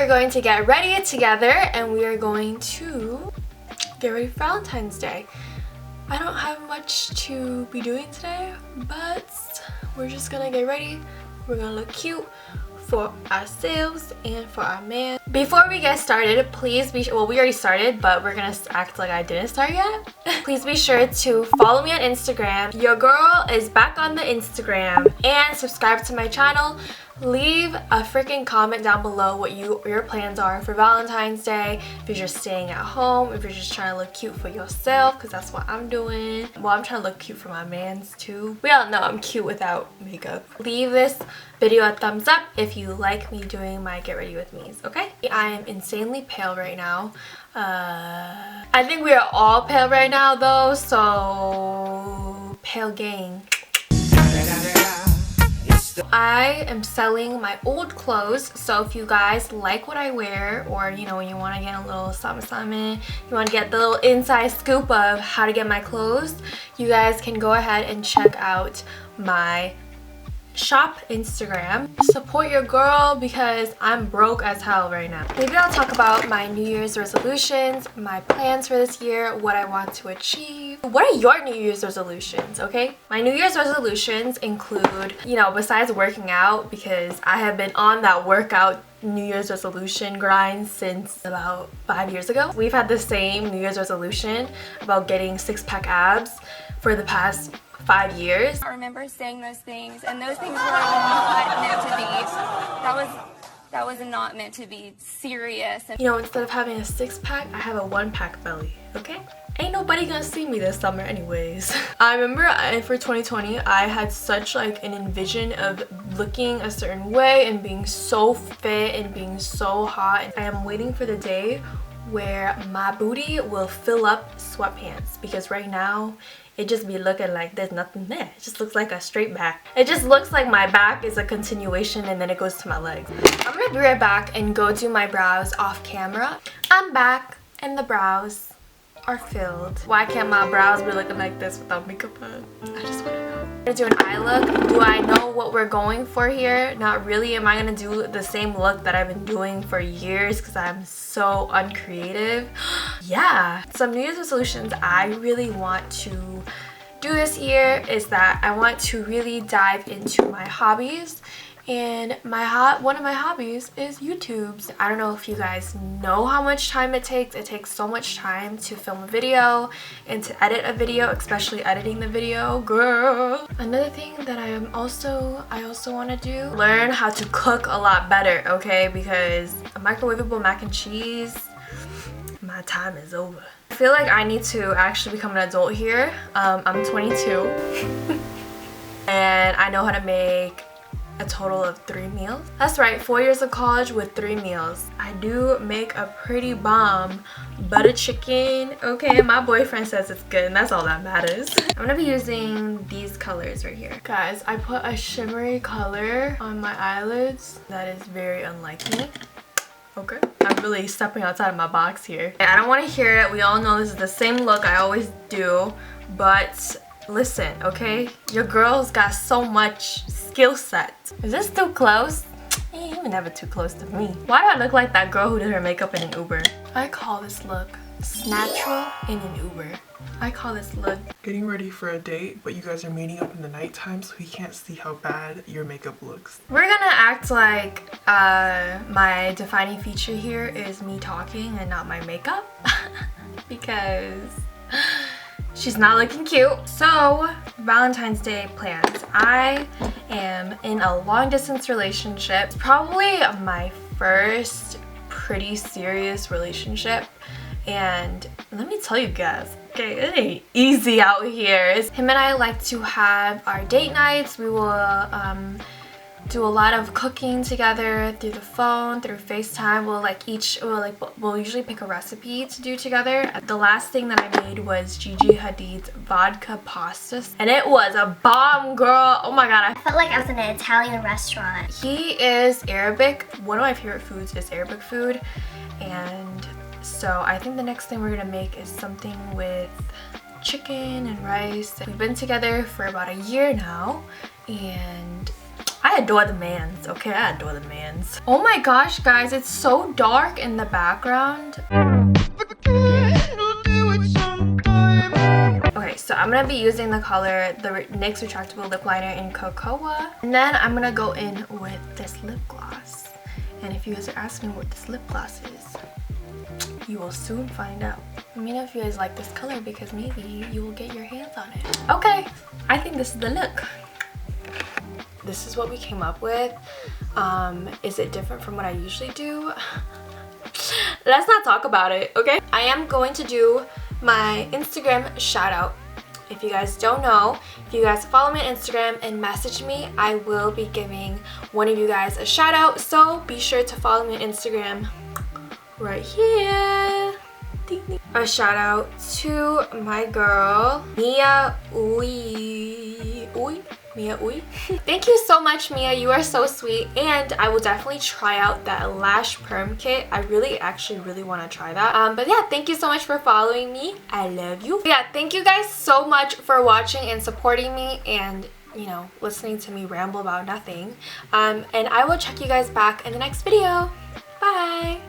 going to get ready together and we are going to get ready for Valentine's Day. I don't have much to be doing today, but we're just gonna get ready. We're gonna look cute for ourselves and for our man. Before we get started, please be well, we already started, but we're gonna act like I didn't start yet. Please be sure to follow me on Instagram. Your girl is back on the Instagram, and subscribe to my channel. Leave a freaking comment down below what your plans are for Valentine's Day. If you're just staying at home, if you're just trying to look cute for yourself, because that's what I'm doing. Well, I'm trying to look cute for my mans too. We all know I'm cute without makeup. Leave this video a thumbs up if you like me doing my get ready with me's, okay? I am insanely pale right now. I think we are all pale right now though, so pale gang. I am selling my old clothes, so if you guys like what I wear, or you know, you want to get a little something, you want to get the little inside scoop of how to get my clothes, you guys can go ahead and check out my shop Instagram. Support your girl because I'm broke as hell right now. Maybe I'll talk about my New Year's resolutions, my plans for this year, what I want to achieve. What are your New Year's resolutions, okay? My New Year's resolutions include, you know, besides working out, because I have been on that workout New Year's resolution grind since about 5 years ago. We've had the same New Year's resolution about getting 6-pack abs for the past 5 years. I remember saying those things, and those things were not meant to be. That was not meant to be serious. You know, instead of having a 6-pack, I have a 1-pack belly, okay? Ain't nobody gonna see me this summer anyways. I remember for 2020, I had such like an envision of looking a certain way and being so fit and being so hot. I am waiting for the day where my booty will fill up sweatpants, because right now it just be looking like there's nothing there. It just looks like a straight back. It just looks like my back is a continuation and then it goes to my legs. I'm gonna be right back and go do my brows off camera. I'm back and the brows are filled. Why can't my brows be looking like this without makeup on? I just wanna know. I'm gonna do an eye look. Do I know what we're going for here? Not really. Am I gonna do the same look that I've been doing for years because I'm so uncreative? Yeah. Some New Year's resolutions I really want to do this year is that I want to really dive into my hobbies. And one of my hobbies is YouTube's. I don't know if you guys know how much time it takes. It takes so much time to film a video and to edit a video, especially editing the video, girl. Another thing that I also want to do, learn how to cook a lot better, okay? Because a microwavable mac and cheese, my time is over. I feel like I need to actually become an adult here. I'm 22 and I know how to make a total of 3 meals. That's right, 4 years of college with 3 meals. I do make a pretty bomb butter chicken, okay? My boyfriend says it's good and that's all that matters. I'm gonna be using these colors right here. Guys, I put a shimmery color on my eyelids that is very unlike me. Okay, I'm really stepping outside of my box here. I don't want to hear it. We all know this is the same look I always do, but listen, okay? Your girl's got so much skill set. Is this too close? You were never too close to me. Why do I look like that girl who did her makeup in an Uber? I call this look natural in an Uber. I call this look getting ready for a date, but you guys are meeting up in the nighttime, so he can't see how bad your makeup looks. We're gonna act like my defining feature here is me talking and not my makeup because she's not looking cute. So, Valentine's Day plans. I am in a long distance relationship. It's probably my first pretty serious relationship. And let me tell you guys, okay, it ain't easy out here. Him and I like to have our date nights. We will do a lot of cooking together through the phone, through FaceTime. We'll usually pick a recipe to do together. The last thing that I made was Gigi Hadid's vodka pasta, and it was a bomb, girl. Oh my god, I felt like I was in an Italian restaurant. He is Arabic. One of my favorite foods is Arabic food, and so I think the next thing we're gonna make is something with chicken and rice. We've been together for about a year now, and I adore the mans, okay? I adore the mans. Oh my gosh, guys, it's so dark in the background. Okay, so I'm gonna be using the color, the NYX Retractable Lip Liner in Cocoa. And then I'm gonna go in with this lip gloss. And if you guys are asking what this lip gloss is, you will soon find out. Let me know if you guys like this color because maybe you will get your hands on it. Okay, I think this is the look. This is what we came up with. Is it different from what I usually do? Let's not talk about it, okay? I am going to do my Instagram shout out. If you guys don't know, if you guys follow me on Instagram and message me, I will be giving one of you guys a shout out. So be sure to follow me on Instagram right here. A shout out to my girl Mia Oui. Thank you so much, Mia. You are so sweet, and I will definitely try out that lash perm kit. I actually really want to try that. But yeah, thank you so much for following me. I love you. But yeah, thank you guys so much for watching and supporting me, and you know, listening to me ramble about nothing. And I will check you guys back in the next video. Bye.